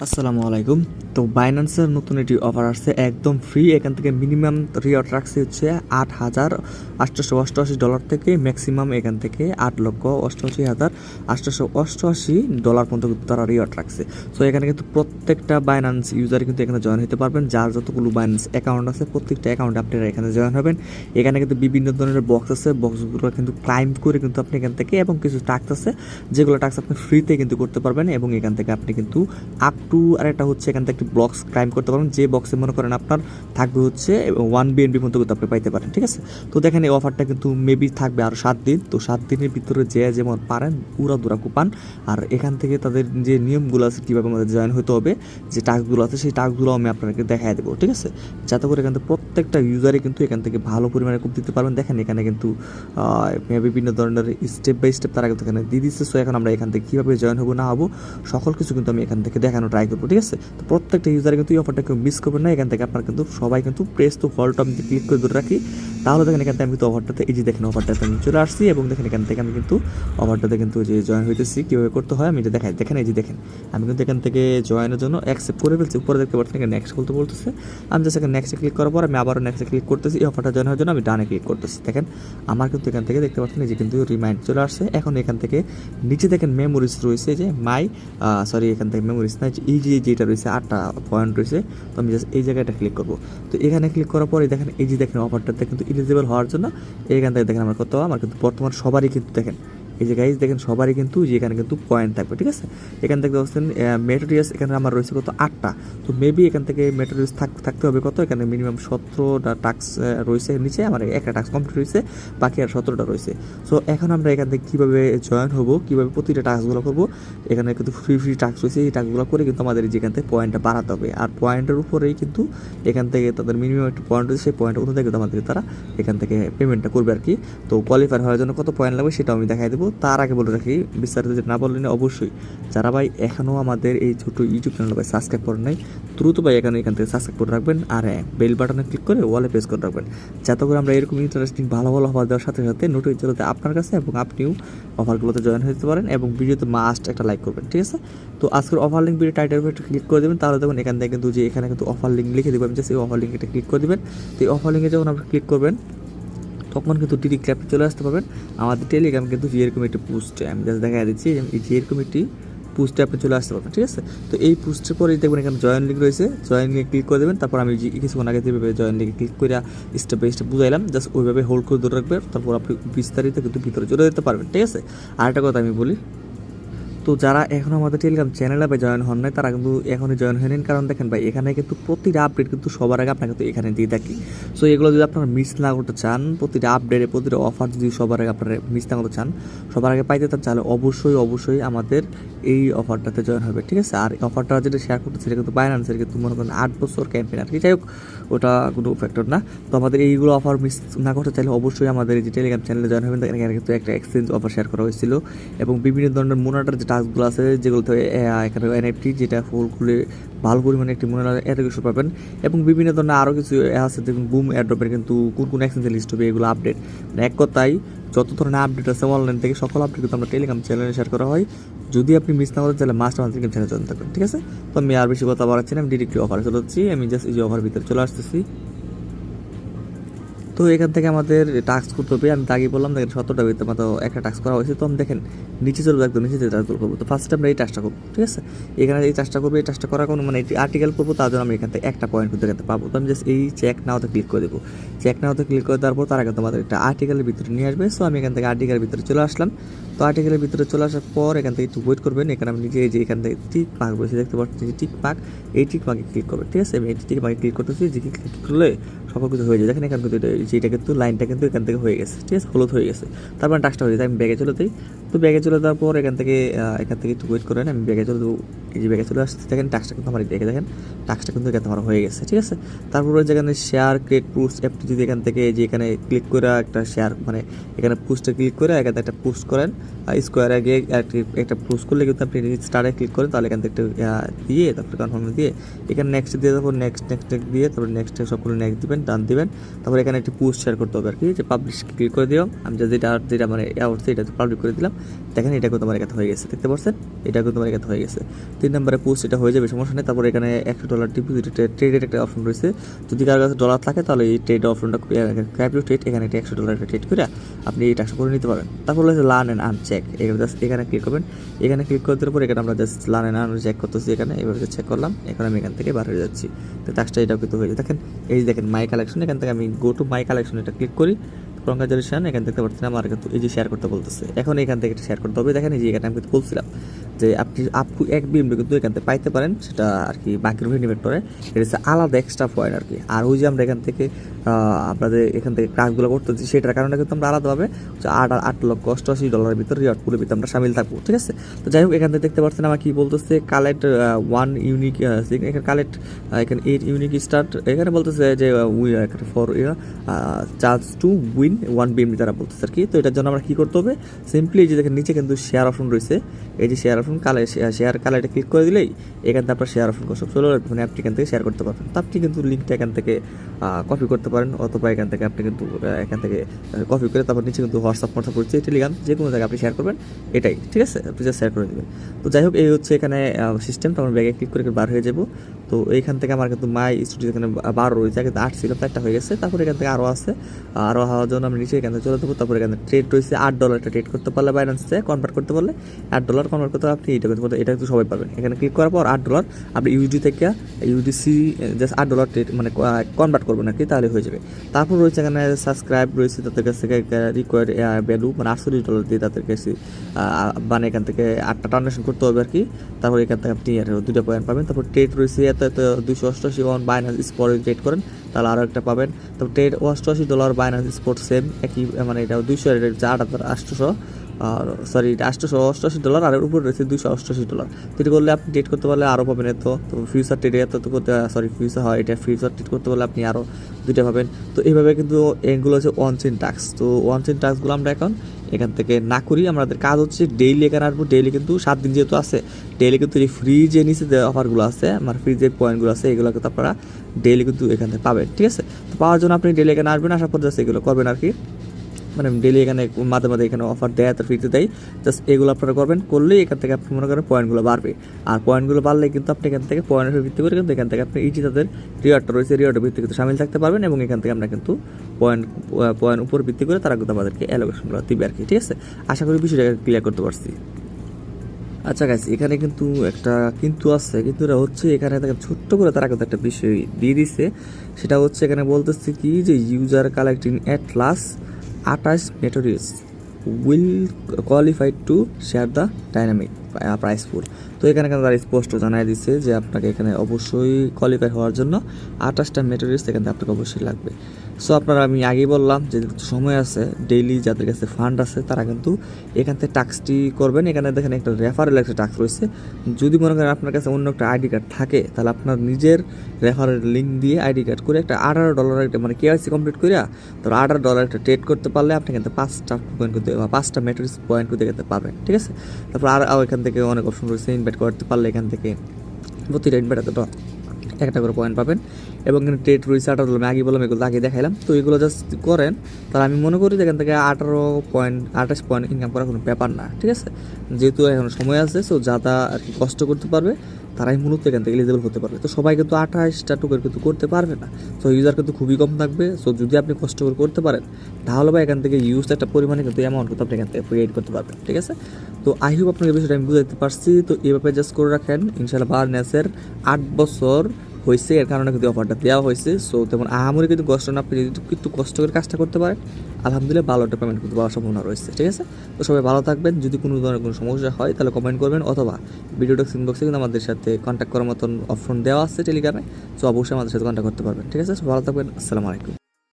আসসালামু আলাইকুম। তো বাইন্যান্সের নতুন একটি অফার আসছে একদম ফ্রি। এখান থেকে মিনিমাম রিওয়ার্ড রাখছে হচ্ছে $8,888 থেকে ম্যাক্সিমাম এখান থেকে $8,88,888 পর্যন্ত কিন্তু তারা রিওয়ার্ড রাখছে। সো এখানে কিন্তু প্রত্যেকটা বাইন্যান্স ইউজার কিন্তু এখানে জয়েন হতে পারবেন। যার যতগুলো বাইন্যান্স অ্যাকাউন্ট আছে প্রত্যেকটা অ্যাকাউন্টে আপনারা এখানে জয়েন হবেন। এখানে কিন্তু বিভিন্ন ধরনের বক্স আছে, বক্সগুলো কিন্তু ক্লাইম করে কিন্তু আপনি এখান থেকে, এবং কিছু টাস্ক আছে যেগুলো টাস্ক আপনি ফ্রিতে কিন্তু করতে পারবেন, এবং এখান থেকে আপনি কিন্তু আপ টু আরেকটা হচ্ছে এখান থেকে একটি ব্লকস ক্লাইম করতে পারবেন, যে বক্সে মনে করেন আপনার থাকবে হচ্ছে 1 BNB পর্যন্ত কিন্তু আপনি পাইতে পারেন। ঠিক আছে, তো দেখেন এই অফারটা কিন্তু মেবি থাকবে আরও 7 দিন। তো 7 দিনের ভিতরে যে যেমন পারেন উড়াদুরা কুপান। আর এখান থেকে তাদের যে নিয়মগুলো আছে কীভাবে আমাদের জয়েন হতে হবে, যে টাস্কগুলো আছে সেই টাস্কগুলো আমি আপনাকে দেখাই দেবো। ঠিক আছে, যাতে করে এখান থেকে প্রত্যেকটা ইউজারে কিন্তু এখান থেকে ভালো পরিমাণে কুপ দিতে পারবেন। দেখেন এখানে কিন্তু বিভিন্ন ধরনের স্টেপ বাই স্টেপ তারা কিন্তু এখানে দিয়ে দিচ্ছে। সো এখন আমরা এখান থেকে কীভাবে জয়েন হবো না হবো সকল কিছু কিন্তু আমি এখান থেকে দেখানো ট্রাই করবো। ঠিক আছে, তো প্রত্যেকটা ইউজারে কিন্তু এই অফারটা কেউ মিস করবেন না। এখান থেকে আপনার কিন্তু সবাই কিন্তু প্রেস তো হলটা আমি ক্লিক করে ধরে রাখি, তাহলে দেখেন এখান থেকে আমি কিন্তু অফারটাতে এই যে দেখেন অফারটাতে আমি চলে আসছি, এবং দেখেন এখান থেকে আমি কিন্তু অফারটাতে কিন্তু যে জয়েন হইতেছি কীভাবে করতে হয় আমি এটা দেখাই। দেখেন এই যে দেখেন আমি কিন্তু এখান থেকে জয়েনের জন্য অ্যাকসেপ্ট করে ফেলছি। উপরে দেখতে পাচ্ছেন এখানে নেক্সট বলতে বলতেছে, আমি জাস্ট এখানে নেক্সটে ক্লিক করার পর আমি আবারও নেক্সটে ক্লিক করতেছি। এই অফারটা জয়েন হওয়ার জন্য আমি ডানে ক্লিক করতেছি। দেখেন আমার কিন্তু এখান থেকে দেখতে পাচ্ছেন এই যে কিন্তু রিমাইন্ড চলে আসছে। এখন এখান থেকে নিচে দেখেন মেমোরিজ রয়েছে, যে এখান থেকে মেমোরিজ নাই, এই যে যেটা রয়েছে 8টা পয়েন্ট রয়েছে। তো আমি জাস্ট এই জায়গাটা ক্লিক করবো। তো এখানে ক্লিক করার পরে দেখেন এই যে দেখেন অফারটাতে কিন্তু এলিজিবল হওয়ার জন্য এখান থেকে দেখেন আমার কত, আমার কিন্তু বর্তমান সবারই কিন্তু দেখেন এই যে গাইজ দেখেন সবারই কিন্তু যে এখানে কিন্তু পয়েন্ট থাকবে। ঠিক আছে, এখান থেকে দেখছেন মেটেরিয়ালস এখানে আমার রয়েছে কত 8টা। তো মেবি এখান থেকে মেটেরিয়ালস থাকতে হবে কত, এখানে মিনিমাম 17টা টাস্ক রয়েছে, নিচে আমার একটা টাস্ক কমপ্লিট রয়েছে, বাকি আর 17টা রয়েছে। সো এখন আমরা এখান থেকে কীভাবে জয়েন হবো, কীভাবে প্রতিটা টাস্কগুলো করবো, এখানে কিন্তু ফ্রি টাস্ক রয়েছে। এই টাস্কগুলো করে কিন্তু আমাদের যেখান থেকে পয়েন্টটা বাড়াতে হবে, আর পয়েন্টের উপরেই কিন্তু এখান থেকে তাদের মিনিমাম একটা পয়েন্ট রয়েছে, সেই পয়েন্ট অনুযায়ী কিন্তু আমাদের তারা এখান থেকে পেমেন্টটা করবে আর কি। তো কোয়ালিফাই হওয়ার জন্য কত পয়েন্ট লাগবে সেটাও আমি দেখাই দেবো। তার আগে বলে রাখি, বিস্তারিত যেটা না বললেন অবশ্যই যারা ভাই এখনও আমাদের এই ছোটো ইউটিউব চ্যানেল ভাই সাবস্ক্রাইব করেন নাই, দ্রুত ভাই এখান থেকে সাবস্ক্রাইব করে রাখবেন, আর বেল বাটনে ক্লিক করে ওয়ালে প্রেস করে রাখবেন, যাতে করে আমরা এরকম ইন্টারেস্টিং ভালো ভালো অফার দেওয়ার সাথে সাথে নোটিফিকেশন চলতে আপনার কাছে, এবং আপনিও অফারগুলোতে জয়েন হতে পারেন, এবং ভিডিওতে মাস্ট একটা লাইক করবেন। ঠিক আছে, তো আজকের অফার লিঙ্ক ভিডিও টাইটেল উপরে ক্লিক করে দেবেন, তাহলে দেখুন এখান থেকে কিন্তু যে এখানে কিন্তু অফার লিঙ্ক লিখে দেবেন, জাস্ট এই অফার লিঙ্ক এটা ক্লিক করে দেবেন। তো এই অফার লিঙ্কে যখন আপনি ক্লিক করবেন তখন কিন্তু ডিরেক্ট অ্যাপে চলে আসতে পারবেন। আমাদের টেলিগ্রাম কিন্তু যেরকম একটি পোস্টে আমি জাস্ট দেখা দিচ্ছি, এই যেরকম একটি পোস্টে আপনি চলে আসতে পারবেন। ঠিক আছে, তো এই পোস্টের পরেই দেখবেন এখানে জয়েন লিঙ্ক রয়েছে, জয়েন লিঙ্কে ক্লিক করে দেবেন। তারপর আমি কিছুক্ষণ আগে যেভাবে জয়েন লিঙ্কে ক্লিক করে স্টেপ বাই স্টেপ বুঝাইলাম, জাস্ট ওইভাবে হোল্ড করে ধরে রাখবেন, তারপর আপনি বিস্তারিত কিন্তু ভিতরে চলে যেতে পারবেন। ঠিক আছে, আরেকটা কথা আমি বলি, তো যারা এখনও আমাদের টেলিগ্রাম চ্যানেলে ভাই জয়েন হন নাই তারা কিন্তু এখনই জয়েন হয়ে নিন, কারণ দেখেন ভাই এখানে কিন্তু প্রতিটা আপডেট কিন্তু সবার আগে আপনাকে কিন্তু এখানে দিয়ে থাকি। সো এগুলো যদি আপনারা মিস না করতে চান, প্রতিটা আপডেটে প্রতিটা অফার যদি সবার আগে আপনারা মিস না করতে চান, সবার আগে পাইতে চান, তাহলে অবশ্যই আমাদের এই অফারটাতে জয়েন হবে। ঠিক আছে, আর অফারটা যেটা শেয়ার করতেছে সেটা কিন্তু বাইন্যান্সের কিন্তু মনে করেন 8 বছর ক্যাম্পেইন আর কি, যাই হোক ওটা কোনো ফ্যাক্টর না। তো আমাদের এইগুলো অফার মিস না করতে চাইলে অবশ্যই আমাদের এই যে টেলিগ্রাম চ্যানেলে জয়েন হবেন। এখানে কিন্তু একটা এক্সচেঞ্জ অফার শেয়ার করা হয়েছিল, এবং বিভিন্ন ধরনের মোনাটার যে টাস্কগুলো আছে যেগুলোতে এখানে এনএফটি যেটা ফুল খুলে ভালো পরিমাণে একটি মোনাটার এডুকেশন পাবেন, এবং বিভিন্ন ধরনের আরও কিছু আছে দেখুন বুম এয়ারড্রপের কিন্তু কোন এক্সচেঞ্জে লিস্ট হবে এগুলো আপডেট, মানে এক কথায় যত ধরনের আপডেট আছে অনলাইন থেকে সকল আপডেট কিন্তু আমরা টেলিগ্রাম চ্যানেলে শেয়ার করা হয়। যদি আপনি মিস না করেন তাহলে মাস্ট আমাদের টেলিগ্রাম চ্যানেলে জয়েন থাকবেন। ঠিক আছে, তো আমি আর বেশি কথা বাড়াচ্ছি না, আমি ডিরেক্টলি অফারে চলে যাচ্ছি। আমি জাস্ট এই যে অফার ভিতরে চলে আসতেছি। তো এখান থেকে আমাদের টাস্ক করতে হবে, আমি আগে বললাম দেখেন 17টা ভিতরে মাত্র একটা টাস্ক করা হয়েছে। তো আমি দেখেন নিচে চলবে, একদম নিচে টাস্ক করবো। তো ফার্স্টে আমরা এই টাস্কটা করবো। ঠিক আছে, এখানে এই টাস্কটা করবো, এই টাস্কটা করার কোনো মানে এটি আর্টিকেল করবো, তার জন্য আমি এখান থেকে একটা পয়েন্ট কিন্তু এখানে পাবো। তো আমি জাস্ট এই চেক নাওতে ক্লিক করে দেবো। চেক নাওতে ক্লিক করে দেওয়ার পর তার আগে তোমাদের একটা আর্টিকেলের ভিতরে নিয়ে আসবে। সো আমি এখান থেকে আর্টিকেলের ভিতরে চলে আসলাম। তো আর্টিকেলের ভিতরে চলে আসার পর এখান থেকে একটু ওয়েট করবেন। এখানে আমি নিজে যে এখান থেকে টিক মার্ক বসে দেখতে পাচ্ছি, যে টিক মার্ক, এই টিক মার্কে ক্লিক করবেন। ঠিক আছে, আমি এই টিক মার্কে ক্লিক করতেছি, যে ক্লিক করলে সকল কিছু হয়ে যায়। দেখেন এখান কিন্তু যেটা কিন্তু লাইনটা কিন্তু এখান থেকে হয়ে গেছে। ঠিক আছে, হলুদ হয়ে গেছে, তারপর টাস্কটা হয়ে যায়। আমি ব্যাগে চলে দিই। তো ব্যাগে চলে দেওয়ার পর এখান থেকে একটু ওয়েট করেন, আমি ব্যাগে চলে দেবো। এই যে ব্যাগে চলে আসছে, দেখেন টাস্কটা কিন্তু আমার দেখে দেখেন টাস্কটা কিন্তু এখানে আমার হয়ে গেছে। ঠিক আছে, তারপরে যেখানে শেয়ার ক্রিয়েট পোস্ট অ্যাপটি যদি এখান থেকে যে এখানে ক্লিক করে একটা শেয়ার মানে এখানে পোস্টে ক্লিক করে এখান থেকে একটা পোস্ট করেন, স্কোয়ারে গিয়ে একটা পোস্ট করলে কিন্তু আপনি স্টারে ক্লিক করেন, তাহলে এখান থেকে একটা দিয়ে তারপরে কনফার্ম দিয়ে এখানে নেক্সট দিয়ে তারপর নেক্সট দিয়ে তারপরে নেক্সট সবগুলো নেক্সট দিবেন, ডান দিবেন। তারপর এখানে একটি পোস্ট শেয়ার করতে হবে আর কি, যে পাবলিশ ক্লিক করে দিও। আমি যেটা মানে উঠছে এটা পাবলিক করে দিলাম। দেখেন এটা কিন্তু আমার এখানে হয়ে গেছে, দেখতে পাচ্ছেন এটা কিন্তু আমার এখানে হয়ে গেছে। 3 নম্বরে পোস্ট এটা হয়ে যাবে, সমস্যা নেই। তারপর এখানে $100 ডিপোজিট ট্রেডের একটা অপশন রয়েছে, যদি কারোর কাছে ডলার থাকে তাহলে এই ট্রেড অপশনটা ক্যাপিটাল ট্রেড, এখানে একটা $100 একটা ট্রেড করে আপনি এই টাকা করে নিতে পারেন। তারপর হচ্ছে লার্ন অ্যান্ড আর্ন চেক, এখানে জাস্ট এখানে ক্লিক করবেন। এখানে ক্লিক করতে পর এখানে আমরা just learn and earn check করতেছি, এখানে এভাবে চেক করলাম। এখন আমি এখান থেকে বার হয়ে যাচ্ছি, তো টাস্কটা এটাও কিন্তু হয়ে যায়। দেখেন এই দেখেন মাই কালেকশন, এখান থেকে আমি গো টু মাই কালেকশন এটা ক্লিক করি। কংগ্রাচুলেশন, এখান দেখতে পাচ্ছেন আমার কিন্তু এই যে শেয়ার করতে বলতেছে, এখন এখান থেকে এটা শেয়ার করতে হবে। দেখেন এই যে এখানে আমি কিন্তু বলছিলাম যে আপনি আপ টু 1 BNB কিন্তু এখান থেকে পাইতে পারেন, সেটা আর কি বাকির উপরে ডিপেন্ড করে। এটা হচ্ছে আলাদা এক্সট্রা পয়েন্ট আর কি। আর ওই যে আমরা এখান থেকে আপনাদের এখান থেকে কাজগুলো করতেছি, সেটার কারণে কিন্তু আমরা আলাদাভাবে $8,88,88 ভিতরে রিওয়ার্ড পুলের ভিতরে আমরা সামিল থাকবো, ঠিক আছে। তো যাই হোক, এখান থেকে দেখতে পাচ্ছেন আমার কি বলতেছে, কালেক্ট 1 ইউনিক, এখানে কালেক্ট এখানে 8 ইউনিক স্টার্ট, এখানে বলতেছে যে we for chance to win 1 BNB তারা বলতেছে আর কি। তো এটার জন্য আমরা কী করতে হবে, সিম্পলি যে দেখেন নিচে কিন্তু শেয়ার অপশন রয়েছে, এই যে শেয়ার অপশন শেয়ার কালারটা ক্লিক করে দিলেই এখান থেকে আপনার শেয়ার অপশন সব চলে আসবে, মানে আপনি এখান থেকে শেয়ার করতে পারবেন। তো আপনি কিন্তু লিঙ্কটা এখান থেকে কপি করতে পারেন, অথবা এখান থেকে আপনি কিন্তু এখান থেকে কপি করে তারপর নিচে কিন্তু হোয়াটসঅ্যাপ করছে, টেলিগ্রাম যে কোনো জায়গায় আপনি শেয়ার করবেন, এটাই ঠিক আছে, আপনি জাস্ট শেয়ার করে দেবেন। তো যাই হোক, এই হচ্ছে এখানে সিস্টেম। তো আমার ব্যাগে ক্লিক করে বার হয়ে যাবো। তো এইখান থেকে আমার কিন্তু মাই স্টুডিও এখানে 12 রয়েছে, কিন্তু 8 ছিল, তো একটা হয়ে গেছে। তারপর এখান থেকে আরও আছে, আরও হওয়ার জন্য আমি নিচে এখান থেকে চলে দেবো। তারপর এখানে ট্রেড রয়েছে $8 একটা ট্রেড করতে পারলে বাইন্যান্সে কনভার্ট করতে পারলে $8 কনভার্ট করতে আপনি এটা করতে এটা কিন্তু সবাই পাবেন। এখানে ক্লিক করার পর $8 আপনি ইউডি থেকে ইউডিসি জাস্ট $8 ট্রেড মানে কনভার্ট করবেন আর কি, তাহলে হয়ে যাবে। তারপর রয়েছে এখানে সাবস্ক্রাইব রয়েছে, তাদের কাছ থেকে রিকোয়ার্ড ভ্যালু মানে $48 দিয়ে তাদের কাছে মানে এখান থেকে 8টা ট্রানজাকশন করতে হবে আর কি। তারপর এখান থেকে আপনি আর 2টা পয়েন্ট পাবেন। তারপর ট্রেড রয়েছে এত 288 বাইন্যান্স স্পটে ট্রেড করেন তাহলে আরও একটা পাবেন। তারপর ট্রেড $88 বাইন্যান্স স্পট সেম একই, মানে এটা 200 এটা হচ্ছে 8,800 আর সরি এটা $888 আর উপরে রয়েছে $288। তো এটা করলে আপনি ট্রেড করতে পারলে আরও পাবেন এত। তো ফিউচার ট্রেডে এত করতে ফিউচার হয়, এটা ফিউচার ট্রেড করতে পারলে আপনি আরও 2টা পাবেন। তো এইভাবে কিন্তু এগুলো হচ্ছে ওয়ান চেইন টাস্ক। তো ওয়ান চেইন টাস্কগুলো আমরা এখন এখান থেকে না করি, আমাদের কাজ হচ্ছে ডেইলি এখানে আসবো। ডেইলি কিন্তু 7 দিন যেহেতু আছে, ডেইলি কিন্তু এই ফ্রি যে নিচে যে অফারগুলো আছে, আমার ফ্রি যে পয়েন্টগুলো আছে, এগুলো কিন্তু আপনারা ডেইলি কিন্তু এখান থেকে পাবেন, ঠিক আছে। তো পাওয়ার জন্য আপনি ডেইলি এখানে আসবেন, আসার পর জাস্ট এগুলো করবেন আর কি, মানে ডেইলি এখানে মাঝে মাঝে এখানে অফার দেয়, তো ফ্রিতে দেয়, জাস্ট এগুলো আপনারা করবেন। করলেই এখান থেকে আপনি মনে করেন পয়েন্টগুলো বাড়বে। আর পয়েন্টগুলো বাড়লে কিন্তু আপনি এখান থেকে পয়েন্টের ভিত্তি করে কিন্তু এখান থেকে আপনি ইজি তাদের রিওয়ার্ডটা রয়েছে, রিওয়ার্ডের ভিত্তি কিন্তু সামিল থাকতে পারবেন। এবং এখান থেকে আমরা কিন্তু পয়েন্ট উপর ভিত্তি করে তারা কিন্তু আমাদেরকে অ্যালোকেশনগুলো দিবে আর কি, ঠিক আছে। আশা করি বিষয়টা ক্লিয়ার করতে পারছি। আচ্ছা গাইস, এখানে কিন্তু একটা কিন্তু আছে, কিন্তু এটা হচ্ছে এখানে ছোট্ট করে তারা কিন্তু একটা বিষয় দিয়ে দিচ্ছে, সেটা হচ্ছে এখানে বলতেছে কি যে user collecting at last 28 meteorites will qualified to share the dynamic prize pool. তো এখানে কিন্তু তারা স্পষ্ট জানাই দিচ্ছে যে আপনাকে এখানে অবশ্যই কোয়ালিফাই হওয়ার জন্য 28টা মেটোরিয়াস এখান থেকে আপনাকে অবশ্যই লাগবে। সো আপনারা আমি আগেই বললাম যে সময় আছে, ডেইলি যাদের কাছে ফান্ড আছে তারা কিন্তু এখান থেকে টাস্কটি করবেন। এখানে দেখেন একটা রেফারেল একটা টাস্ক রয়েছে, যদি মনে করেন আপনার কাছে অন্য একটা আইডি কার্ড থাকে তাহলে আপনার নিজের রেফারেল লিঙ্ক দিয়ে আইডি কার্ড করে একটা $18 একটা মানে KYC কমপ্লিট করিয়া তারপর $18 একটা ট্রেড করতে পারলে আপনি কিন্তু 5টা পয়েন্ট করতে বা 5টা মেট্রিক্স পয়েন্ট করতে গেতে পাবেন, ঠিক আছে। তারপর আর এখান থেকে অনেক অপশন রয়েছে, ইনভাইট করতে পারলে এখান থেকে প্রতিটা ইনভাইট একটা করে পয়েন্ট পাবেন। এবং এখানে ট্রেড রয়েছে $18, আমি আগে বললাম, এগুলো আগে দেখাইলাম। তো এগুলো জাস্ট করেন তাহলে আমি মনে করি যে এখান থেকে 28 পয়েন্ট ইনকাম করার কোনো ব্যাপার না, ঠিক আছে। যেহেতু এখন সময় আছে, সো যারা আর কি কষ্ট করতে পারবে তারাই মূলত এখান থেকে এলিজিবল হতে পারবে। তো সবাই কিন্তু 28টা টোকেন কিন্তু করতে পারবে না, সো ইউজার কিন্তু খুবই কম থাকবে। সো যদি আপনি কষ্ট করে করতে পারেন তাহলে বা এখান থেকে ইউজ একটা পরিমাণে কিন্তু অ্যামাউন্ট কিন্তু আপনি এখান থেকে ক্রিয়েট করতে পারবেন, ঠিক আছে। তো আই হোপ আপনাকে বিষয়টা আমি বুঝাতে পারছি। তো এইভাবে জাস্ট করে রাখেন, ইনশাআল্লাহ বাইন্যান্সের 8 বছর হয়েছে, এর কারণে কিন্তু অফারটা দেওয়া হয়েছে। সো তেমন আহামরি কিন্তু কষ্ট না, আপনি যদি একটু কষ্ট করে কাজটা করতে পারেন আলহামদুলিল্লাহ ভালো একটা পেমেন্ট কিন্তু পাওয়ার সম্ভাবনা রয়েছে, ঠিক আছে। তো সবাই ভালো থাকবেন। যদি কোনো ধরনের কোনো সমস্যা হয় তাহলে কমেন্ট করবেন, অথবা ভিডিওটা ইনবক্সে কিন্তু আমাদের সাথে কন্ট্যাক্ট করার মতন অপশন দেওয়া আছে টেলিগ্রামে। সো অবশ্যই আমাদের সাথে কন্ট্যাক্ট করতে পারবেন, ঠিক আছে। ভালো থাকবেন, আসসালামু আলাইকুম।